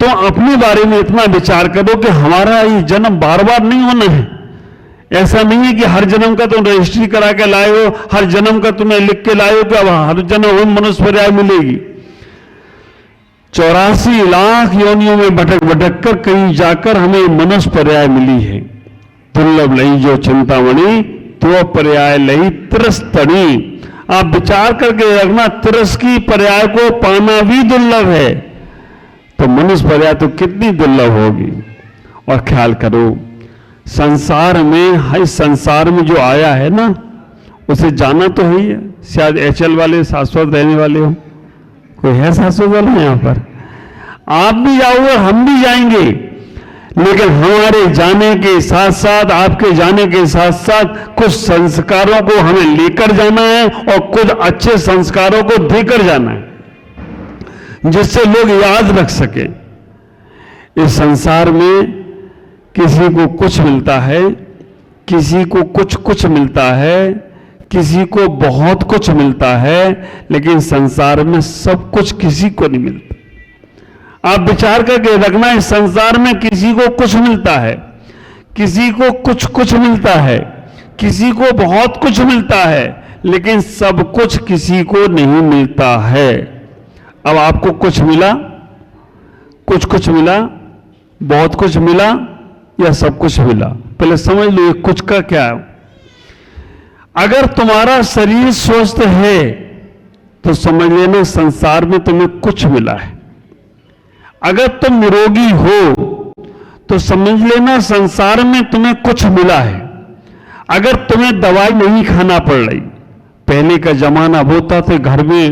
तो अपने बारे में इतना विचार करो कि हमारा ये जन्म बार बार नहीं होना है। ऐसा नहीं है कि हर जन्म का तुम रजिस्ट्री करा के लाए हो, हर जन्म का तुम्हें लिख के लाए हो कि अब हर जन्म में मनुष्य पर्याय मिलेगी। 84 लाख योनियों में भटक भटक कर कहीं जाकर हमें मनुष्य पर्याय मिली है। दुर्लभ लई जो चिंतामणि तो पर्याय लई तिरस तड़ी। आप विचार करके रखना, तिरस की पर्याय को पाना भी दुर्लभ है, तो मनुष्य पर्याय तो कितनी दुर्लभ होगी। और ख्याल करो, संसार में, हर संसार में जो आया है ना, उसे जाना तो ही है। शायद एचएल वाले शाश्वत रहने वाले हो, कोई है शाश्वत वाला यहां पर? आप भी जाओगे, हम भी जाएंगे, लेकिन हमारे जाने के साथ साथ, आपके जाने के साथ साथ कुछ संस्कारों को हमें लेकर जाना है और कुछ अच्छे संस्कारों को देकर जाना है, जिससे लोग याद रख सके। इस संसार में किसी को कुछ मिलता है, किसी को कुछ मिलता है, किसी को बहुत कुछ मिलता है, लेकिन संसार में सब कुछ किसी को नहीं मिलता। आप विचार करके रखना, इस संसार में किसी को कुछ मिलता है, किसी को कुछ मिलता है, किसी को बहुत कुछ मिलता है, लेकिन सब कुछ किसी को नहीं मिलता है। अब आपको कुछ मिला, कुछ मिला, बहुत कुछ मिला या सब कुछ मिला? पहले समझ लो ये कुछ का क्या है। अगर तुम्हारा शरीर स्वस्थ है तो समझ लेना संसार में तुम्हें कुछ मिला है। अगर तुम निरोगी हो तो समझ लेना संसार में तुम्हें कुछ मिला है। अगर तुम्हें दवाई नहीं खाना पड़ रही, पहले का जमाना होता था घर में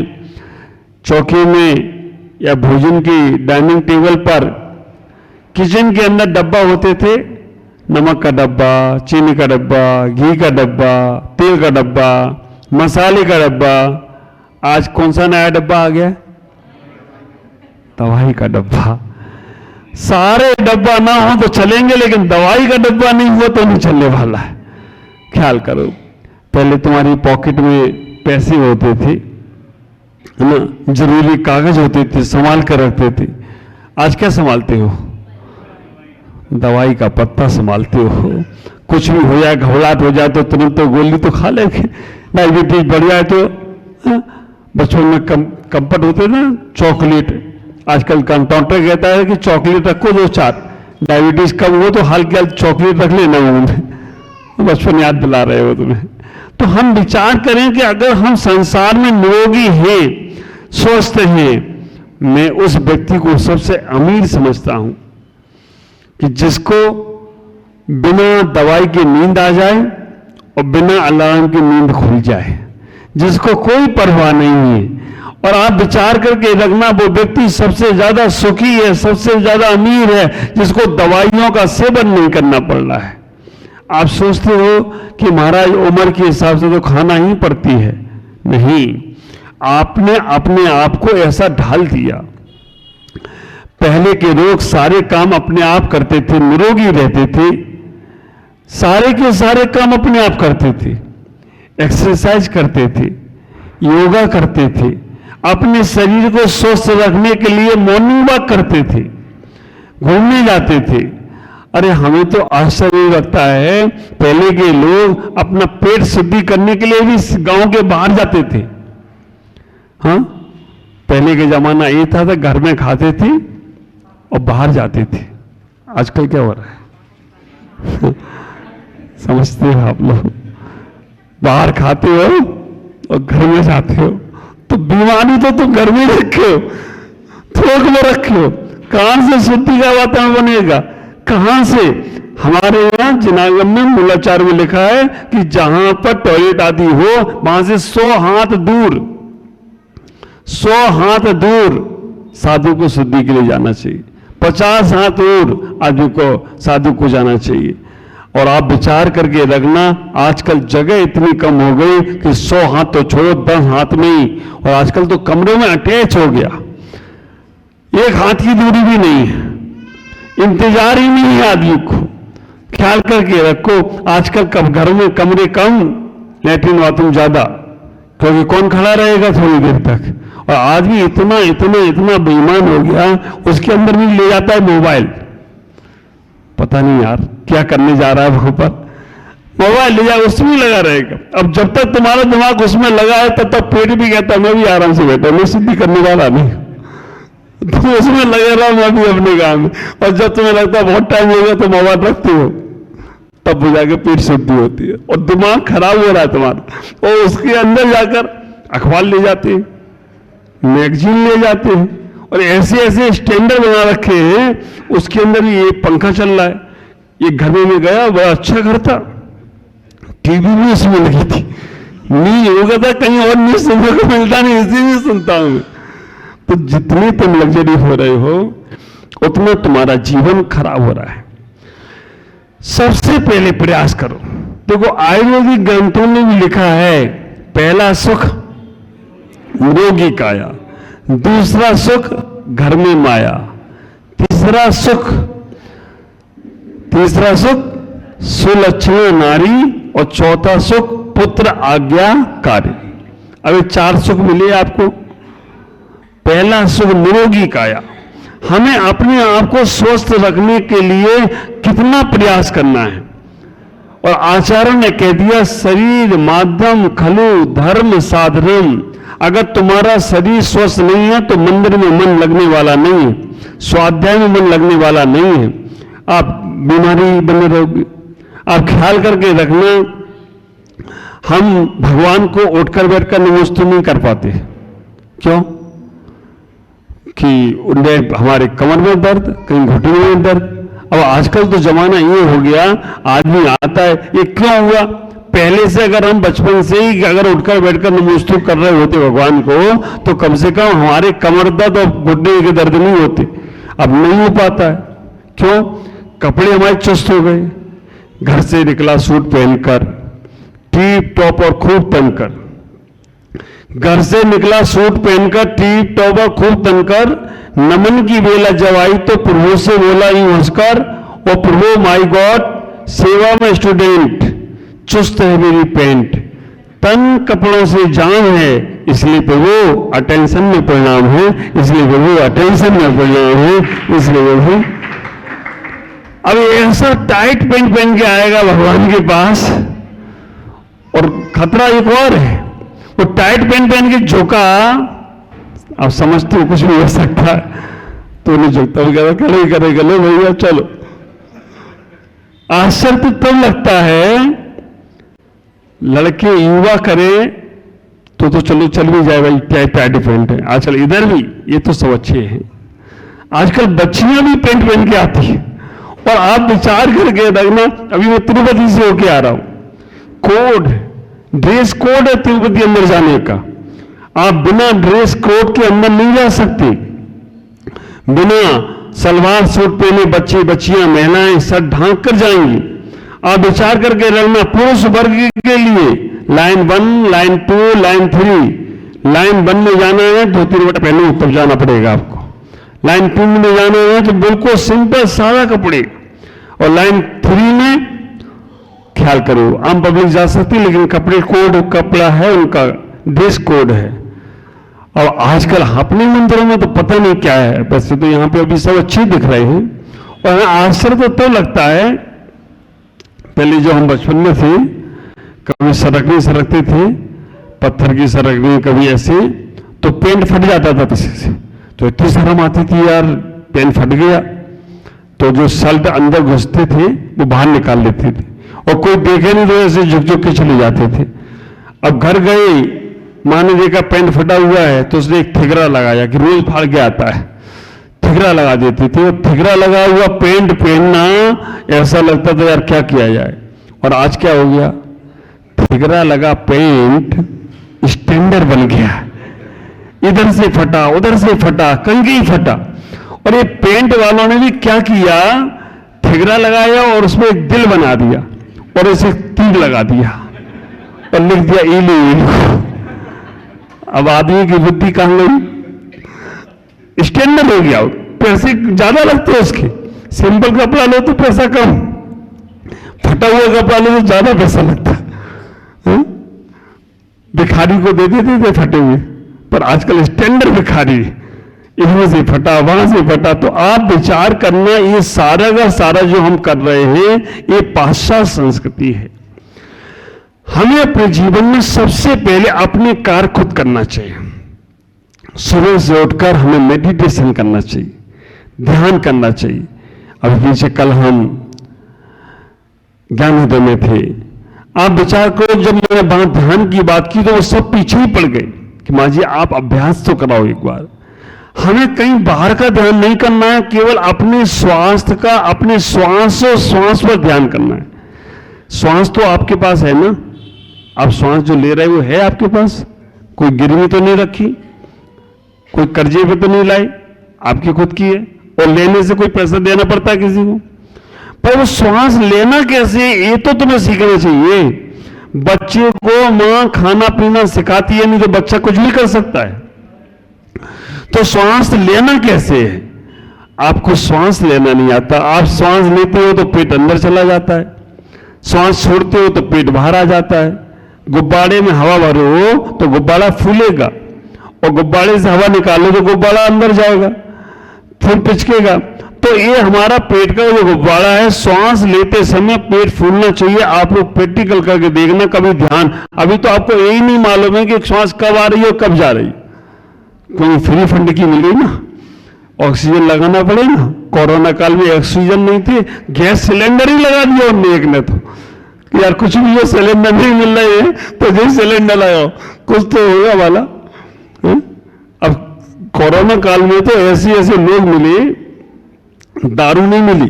चौकी में या भोजन की डाइनिंग टेबल पर, किचन के अंदर डब्बा होते थे, नमक का डब्बा, चीनी का डब्बा, घी का डब्बा, तेल का डब्बा, मसाले का डब्बा। आज कौन सा नया डब्बा आ गया? दवाई का डब्बा। सारे डब्बा ना हो तो चलेंगे, लेकिन दवाई का डब्बा नहीं हो तो नहीं चलने वाला है। ख्याल करो, पहले तुम्हारी पॉकेट में पैसे होते थे, है ना, जरूरी कागज होते थे, संभाल कर रखते थे। आज क्या संभालते हो? दवाई का पत्ता संभालते हो। कुछ भी हो जाए, घबराहट हो जाए तो तुरंत तो गोली तो खा लेंगे। डायबिटीज बढ़ जाए तो बचपन में कंपट होते ना, चॉकलेट। आजकल कंपाउंडर कहता है कि चॉकलेट रखो 2-4, डायबिटीज कम हो तो हल्के चॉकलेट रख लेना मुंह में। बचपन याद दिला रहे हो तुम्हें। तो हम विचार करें कि अगर हम संसार में निरोगी हैं, स्वस्थ हैं, मैं उस व्यक्ति को सबसे अमीर समझता हूं कि जिसको बिना दवाई की नींद आ जाए और बिना अलार्म की नींद खुल जाए, जिसको कोई परवाह नहीं है। और आप विचार करके रखना, वो व्यक्ति सबसे ज्यादा सुखी है, सबसे ज्यादा अमीर है, जिसको दवाइयों का सेवन नहीं करना पड़ रहा है। आप सोचते हो कि महाराज उम्र के हिसाब से तो खाना ही पड़ती है। नहीं, आपने अपने आप को ऐसा ढाल दिया। पहले के लोग सारे काम अपने आप करते थे, निरोगी रहते थे, सारे के सारे काम अपने आप करते थे, एक्सरसाइज करते थे, योगा करते थे, अपने शरीर को स्वस्थ रखने के लिए मॉर्निंग वॉक करते थे, घूमने जाते थे। अरे हमें तो आश्चर्य लगता है, पहले के लोग अपना पेट शुद्धि करने के लिए भी गांव के बाहर जाते थे। हाँ, पहले के जमाना ये था, घर में खाते थे और बाहर जाते थे। आजकल क्या हो रहा है? समझते हो आप लोग? बाहर खाते हो और घर में जाते हो, तो बीमारी तो तुम घर में रखे हो, थोक में रखे हो। कहां से शुद्धि का वातावरण बनेगा? कहां से? हमारे यहां जिनागम में मूलाचार में लिखा है कि जहां पर टॉयलेट आदि हो वहां से 100 हाथ दूर, 100 हाथ दूर साधु को शुद्धि के लिए जाना चाहिए। 50 हाथ दूर आदमी को साधु को जाना चाहिए। और आप विचार करके रखना, आजकल जगह इतनी कम हो गई कि 100 हाथ तो छोड़ो, 10 हाथ में ही। और आजकल तो कमरों में अटैच हो गया, 1 हाथ की दूरी भी नहीं है, इंतजार ही नहीं है आदमी को। ख्याल करके रखो, आजकल कब घर में कमरे कम, लैट्रिन बाथरूम ज्यादा, क्योंकि कौन खड़ा रहेगा थोड़ी देर तक। और आदमी इतना इतना इतना बेईमान हो गया, उसके अंदर भी ले जाता है मोबाइल। पता नहीं यार क्या करने जा रहा है वहां पर, मोबाइल ले जाए उसमें लगा रहेगा। अब जब तक तुम्हारा दिमाग उसमें लगा है तब तक पेट भी कहता मैं भी आराम से बैठा, मैं सिद्धि करने वाला नहीं, तुम उसमें लगे रहो, मैं भी अपने काम में। और जब तुम्हें लगता है बहुत टाइम हो गया तो मोबाइल रखते हो, तब वो जाके पेट शुद्धि होती है और दिमाग खराब हो रहा है तुम्हारा। और उसके अंदर जाकर अखबार ले जाते हैं, मैगजीन ले जाते हैं, और ऐसे ऐसे स्टैंडर्ड बना रखे हैं। उसके अंदर ये पंखा चल रहा है, ये घर में गया, बड़ा अच्छा घर था, टीवी भी उसमें लगी थी, न्यूज होगा था कहीं और न्यूज सुनने को मिलता नहीं, इसी में सुनता हूं। तो जितने तुम लग्जरी हो रहे हो उतना तुम्हारा जीवन खराब हो रहा है। सबसे पहले प्रयास करो। देखो आयुर्वेदिक ग्रंथों में भी लिखा है, पहला सुख निरोगी काया, दूसरा सुख घर में माया, तीसरा सुख सुलक्षणा नारी, और चौथा सुख पुत्र आज्ञाकारी। अब ये 4 सुख मिले आपको। पहला सुख निरोगी काया, हमें अपने आप को स्वस्थ रखने के लिए कितना प्रयास करना है। और आचार्य ने कह दिया, शरीर माध्यम खलु धर्म साधनम। अगर तुम्हारा शरीर स्वस्थ नहीं है तो मंदिर में मन लगने वाला नहीं है, स्वाध्याय में मन लगने वाला नहीं है, आप बीमारी बने रहोगे। आप ख्याल करके रखना, हम भगवान को उठकर बैठकर नमस्ते नहीं कर पाते। क्यों? कि उन्हें हमारे कमर में दर्द, कहीं घुटने में दर्द। अब आजकल तो जमाना ये हो गया, आदमी आता है, ये क्यों हुआ? पहले से अगर हम बचपन से ही अगर उठकर बैठकर नमस्ते कर रहे होते भगवान को, तो कम से कम हमारे कमर दर्द और घुटने के दर्द नहीं होते। अब नहीं हो पाता है। क्यों? कपड़े हमारे चुस्त हो गए, घर से निकला सूट पहनकर, टीप टॉप और खूब तनकर, घर से निकला सूट पहनकर टीप टॉप और खूब तनकर, नमन की बेला जब आई तो प्रभु से बोला यूं हंसकर, ओ प्रभु माय गॉड सेवा में स्टूडेंट, चुस्त है मेरी पैंट, तन कपड़ों से जान है, इसलिए प्रभु अटेंशन में परिणाम है, इसलिए प्रभु अटेंशन में परिणाम है, इसलिए प्रभु। अब ऐसा टाइट पैंट पहन के आएगा भगवान के पास, और खतरा एक और है, वो टाइट पैंट पहन के झोंका, आप समझते हो कुछ भी हो सकता है, तो नहीं झुकता, वो कहता खड़े करेगा, लो भैया चलो। आश्चर्य तब लगता है, लड़के युवा करे तो चलो चल भी जाए भाई, टाइट पैंट है। आजकल इधर भी ये तो सब अच्छे हैं, आजकल बच्चियां भी पैंट पहन के आती है। और आप विचार करके रखना, अभी मैं तिरुपति से होके आ रहा हूं, कोड ड्रेस कोड है तिरुपति अंदर जाने का। आप बिना ड्रेस कोड के अंदर नहीं जा सकते, बिना सलवार सूट पहने बच्चे बच्चियां महिलाएं सब ढांक कर जाएंगी। आप विचार करके रखना, पुरुष वर्ग के लिए लाइन 1, लाइन 2, लाइन 3, लाइन 1 में जाना है धोती बटा पहने तब जाना पड़ेगा आपको, लाइन 2 में जाना है तो बिल्कुल सिंपल सादा कपड़े, और लाइन 3 में ख्याल करो आम पब्लिक जा सकती है, लेकिन कपड़े कोड कपड़ा है उनका, ड्रेस कोड है। और आजकल अपने मंदिरों में तो पता नहीं क्या है, वैसे तो यहां पे अभी सब अच्छे दिख रहे हैं। और आश्चर्य तो लगता है, पहले जो हम बचपन में थे, कभी सड़कने सरकते थे, पत्थर की सड़कने, कभी ऐसे, तो पेंट फट जाता था किसी से, तो इतनी शर्म आती थी यार, पेंट फट गया, तो जो शर्ट अंदर घुसते थे वो बाहर निकाल लेते थे, और कोई देखे नहीं तो ऐसे झुक झुक के चले जाते थे। अब घर गए, माँ ने देखा पेंट फटा हुआ है, तो उसने एक ठिकरा लगाया कि रोज फाड़ के आता है, ठिकरा लगा देते थे। और ठिकरा लगा हुआ पेंट पहनना ऐसा लगता था यार क्या किया जाए। और आज क्या हो गया, ठिकरा लगा पेंट स्टैंडर्ड बन गया, इधर से फटा उधर से फटा, कंघी फटा। और ये पेंट वालों ने भी क्या किया, ठिकरा लगाया और उसमें एक दिल बना दिया और इसे तीर लगा दिया और लिख दिया इलू इलू। अब आदमी की बुद्धि कहां गई, स्टैंडर्ड हो गया, पैसे ज्यादा लगते हैं उसके। सिंपल कपड़ा लो तो पैसा कम, फटा हुआ कपड़ा लो तो ज्यादा पैसा लगता है। भिखारी को दे देते थे फटे हुए, पर आजकल स्टैंडर्ड भिखारी, इधर से फटा वहां से फटा। तो आप विचार करना, ये सारा का सारा जो हम कर रहे हैं ये पाश्चात्य संस्कृति है। हमें अपने जीवन में सबसे पहले अपने कार्य खुद करना चाहिए। सुबह से उठकर हमें मेडिटेशन करना चाहिए, ध्यान करना चाहिए। अभी पीछे कल हम ज्ञानोदय में थे, आप विचार करो, जब मैंने ध्यान की बात की तो वो सब पीछे ही पड़ गए कि माँ जी आप अभ्यास तो कराओ एक बार। हमें कहीं बाहर का ध्यान नहीं करना है, केवल अपने स्वास्थ्य का, अपने श्वास और श्वास पर ध्यान करना है। श्वास तो आपके पास है ना, आप श्वास जो ले रहे हो है आपके पास, कोई गिरवी तो नहीं रखी, कोई कर्जे पे तो नहीं लाई, आपकी खुद की है। और लेने से कोई पैसा देना पड़ता है किसी को, पर वो श्वास लेना कैसे, ये तो तुम्हें सीखना चाहिए। बच्चे को मां खाना पीना सिखाती है, नहीं तो बच्चा कुछ भी कर सकता है। तो श्वास लेना कैसे है, आपको श्वास लेना नहीं आता। आप श्वास लेते हो तो पेट अंदर चला जाता है, श्वास छोड़ते हो तो पेट बाहर आ जाता है। गुब्बारे में हवा भरो तो गुब्बारा फूलेगा, और गुब्बारे से हवा निकालो तो गुब्बारा अंदर जाएगा, फिर पिचकेगा। तो ये हमारा पेट का जो गुब्बारा है, श्वास लेते समय पेट फूलना चाहिए। आप लोग प्रैक्टिकल करके देखना कभी ध्यान। अभी तो आपको यही नहीं मालूम है कि श्वास कब आ रही है और कब जा रही है, क्योंकि फ्री फंड की मिली ना, ऑक्सीजन लगाना पड़ेगा। कोरोना काल में ऑक्सीजन नहीं थी, गैस सिलेंडर ही लगा दिया उनने एक ने, तो यार कुछ भी जो सिलेंडर नहीं मिल रहे हैं तो जो सिलेंडर लगाओ, कुछ तो होगा वाला। अब कोरोना काल में तो ऐसे ऐसे लोग मिले, दारू नहीं मिली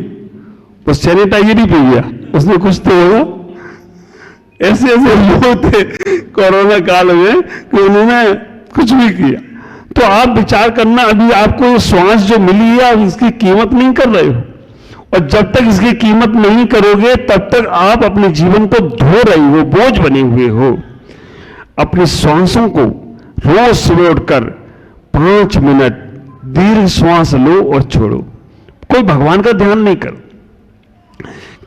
तो सैनिटाइजर ही पी गया, उसने कुछ तो होगा। ऐसे ऐसे लोग थे कोरोना काल में कि उन्होंने कुछ भी किया। तो आप विचार करना, अभी आपको ये श्वास जो मिली है आप इसकी कीमत नहीं कर रहे हो, और जब तक इसकी कीमत नहीं करोगे तब तक आप अपने जीवन को धो रहे हो, बोझ बने हुए हो। अपनी श्वासों को रोज सुबह उठकर 5 मिनट दीर्घ श्वास लो और छोड़ो। कोई भगवान का ध्यान नहीं कर,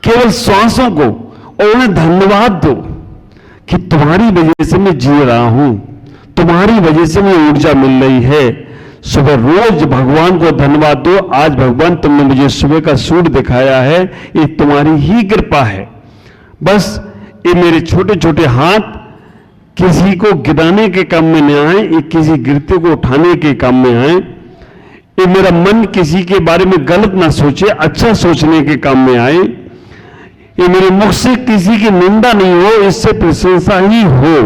केवल श्वासों को, और उन्हें धन्यवाद दो कि तुम्हारी वजह से मैं जी रहा हूं, तुम्हारी वजह से मुझे ऊर्जा मिल रही है। सुबह रोज भगवान को धन्यवाद दो, आज भगवान तुमने मुझे सुबह का सूर्य दिखाया है, ये तुम्हारी ही कृपा है। बस ये मेरे छोटे छोटे हाथ किसी को गिराने के काम में न आए, ये किसी गिरते को उठाने के काम में आए। ये मेरा मन किसी के बारे में गलत ना सोचे, अच्छा सोचने के काम में आए। ये मेरे मुख से किसी की निंदा नहीं हो, इससे प्रशंसा ही हो।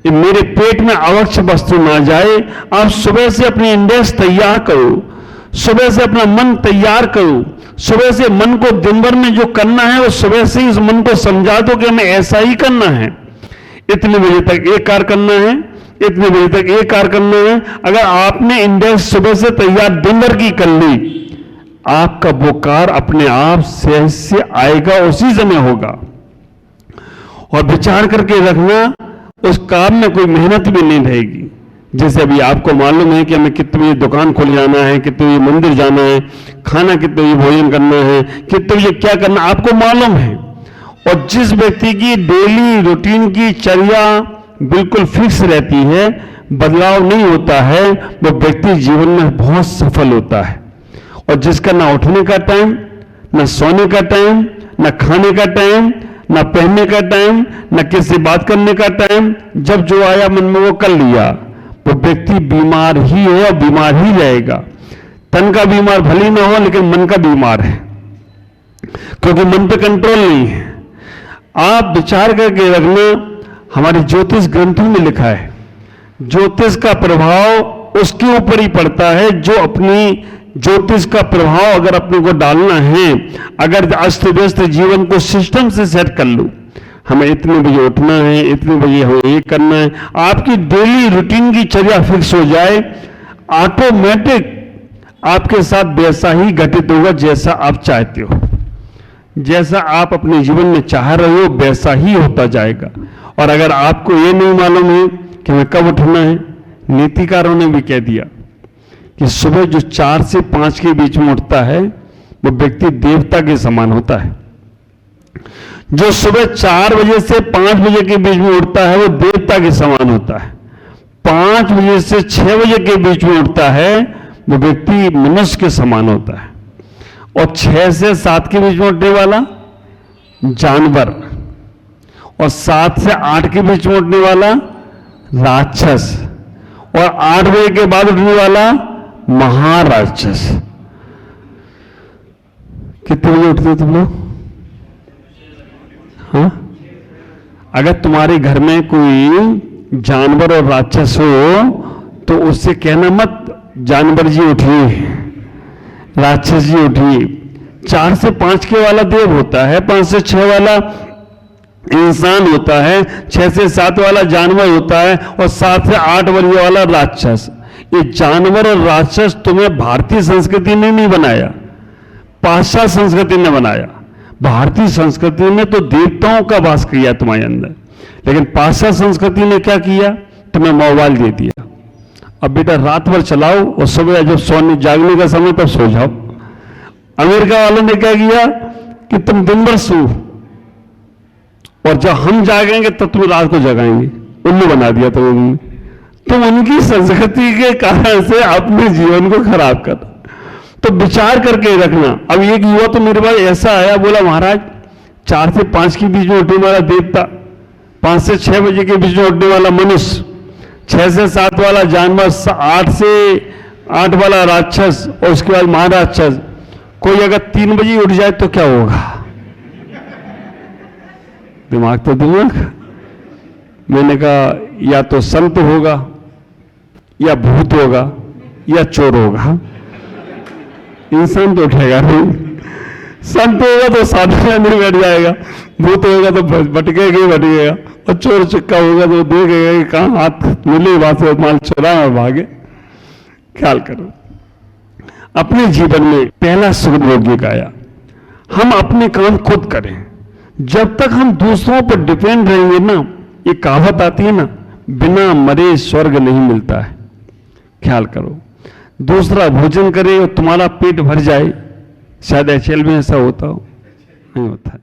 ये मेरे पेट में अवश्य वस्तु ना जाए। आप सुबह से अपनी इंडेक्स तैयार करो, सुबह से अपना मन तैयार करो, सुबह से मन को दिन भर में जो करना है वो सुबह से ही उस मन को समझा दो कि हमें ऐसा ही करना है, इतने बजे तक एक कार्य करना है, इतने बजे तक एक कार्य करना है। अगर आपने इंडेक्स सुबह से तैयार दिन भर की कर ली, आपका वो कार्य अपने आप सहज से आएगा, उसी समय होगा। और विचार करके रखना, उस काम में कोई मेहनत भी नहीं रहेगी। जैसे अभी आपको मालूम है कि हमें कितने बजे दुकान खोल जाना है, कितने बजे मंदिर जाना है, खाना कितने बजे भोजन करना है, कितने बजे क्या करना, आपको मालूम है। और जिस व्यक्ति की डेली रूटीन की चर्या बिल्कुल फिक्स रहती है, बदलाव नहीं होता है, वो व्यक्ति जीवन में बहुत सफल होता है। और जिसका ना उठने का टाइम, ना सोने का टाइम, ना खाने का टाइम, ना पहनने का टाइम, ना किसी से बात करने का टाइम, जब जो आया मन में वो कर लिया, वो व्यक्ति बीमार ही है और बीमार ही रहेगा। तन का बीमार भले ना हो, लेकिन मन का बीमार है, क्योंकि मन पे कंट्रोल नहीं है। आप विचार करके रखना, हमारे ज्योतिष ग्रंथों में लिखा है, ज्योतिष का प्रभाव उसके ऊपर ही पड़ता है जो अपनी ज्योतिष का प्रभाव अगर अपने को डालना है। अगर अस्त व्यस्त जीवन को सिस्टम से सेट कर लो, हमें इतने बजे उठना है, इतने बजे हमें ये करना है, आपकी डेली रूटीन की चर्या फिक्स हो जाए, ऑटोमेटिक आपके साथ वैसा ही घटित होगा जैसा आप चाहते हो। जैसा आप अपने जीवन में चाह रहे हो वैसा ही होता जाएगा। और अगर आपको ये नहीं मालूम है कि हमें कब उठना है, नीतिकारों ने भी कह दिया कि सुबह जो 4 से 5 के बीच में उठता है वो व्यक्ति देवता के समान होता है। जो सुबह 4 बजे से 5 बजे के बीच में उठता है वो देवता के समान होता है। 5 बजे से 6 बजे के बीच में उठता है वो व्यक्ति मनुष्य के समान होता है, और 6 से 7 के बीच में उठने वाला जानवर, और 7 से 8 के बीच में उठने वाला राक्षस, और 8 बजे के बाद उठने वाला महाराक्षस। कितने बजे उठते हो तुम लोग? हाँ, अगर तुम्हारे घर में कोई जानवर और राक्षस हो तो उससे कहना मत जानवर जी उठिए, राक्षस जी उठिए। 4 से 5 के वाला देव होता है, 5 से 6 वाला इंसान होता है, 6 से 7 वाला जानवर होता है, और 7 से 8 बजे वाला राक्षस। ये जानवर और राक्षस तुम्हें भारतीय संस्कृति ने नहीं बनाया, पाश्चात्य संस्कृति ने बनाया। भारतीय संस्कृति ने तो देवताओं का वास किया तुम्हारे अंदर, लेकिन पाश्चात्य संस्कृति ने क्या किया? तुम्हें मोबाइल दे दिया। अब बेटा रात भर चलाओ और सुबह जब सोने जागने का समय तब सो जाओ। अमेरिका वालों ने क्या किया कि तुम दिन भर सो, और जब हम जागेंगे तब तुम्हें रात को जगाएंगे। उल्लू बना दिया तुमने। तुम उनकी संस्कृति के कारण से अपने जीवन को खराब कर। तो विचार करके रखना। अब एक युवा तो मेरे पास ऐसा आया, बोला महाराज 4 से 5 के बीच में उठने वाला देवता, 5 से 6 बजे के बीच में उठने वाला मनुष्य, 6 से 7 वाला जानवर, 8 से 8 वाला राक्षस, और उसके बाद महाराक्षस। कोई अगर 3 बजे उठ जाए तो क्या होगा? दिमाग तो दिमाग। मैंने कहा या तो संत होगा, या भूत होगा, या चोर होगा। इंसान तो उठेगा नहीं। संत होगा तो साधना नहीं बैठ जाएगा, भूत होगा तो भटकेगा, और चोर चिक्का होगा तो देखेगा कि कहां हाथ मिले वहां से माल चुरा और भागे। ख्याल करो, अपने जीवन में पहला सुखभोग्य आया, हम अपने काम खुद करें। जब तक हम दूसरों पर डिपेंड रहेंगे ना, ये कहावत आती है ना, बिना मरे स्वर्ग नहीं मिलता है। ख्याल करो, दूसरा भोजन करे और तुम्हारा पेट भर जाए, शायद एचएल में ऐसा होता हो, नहीं होता है।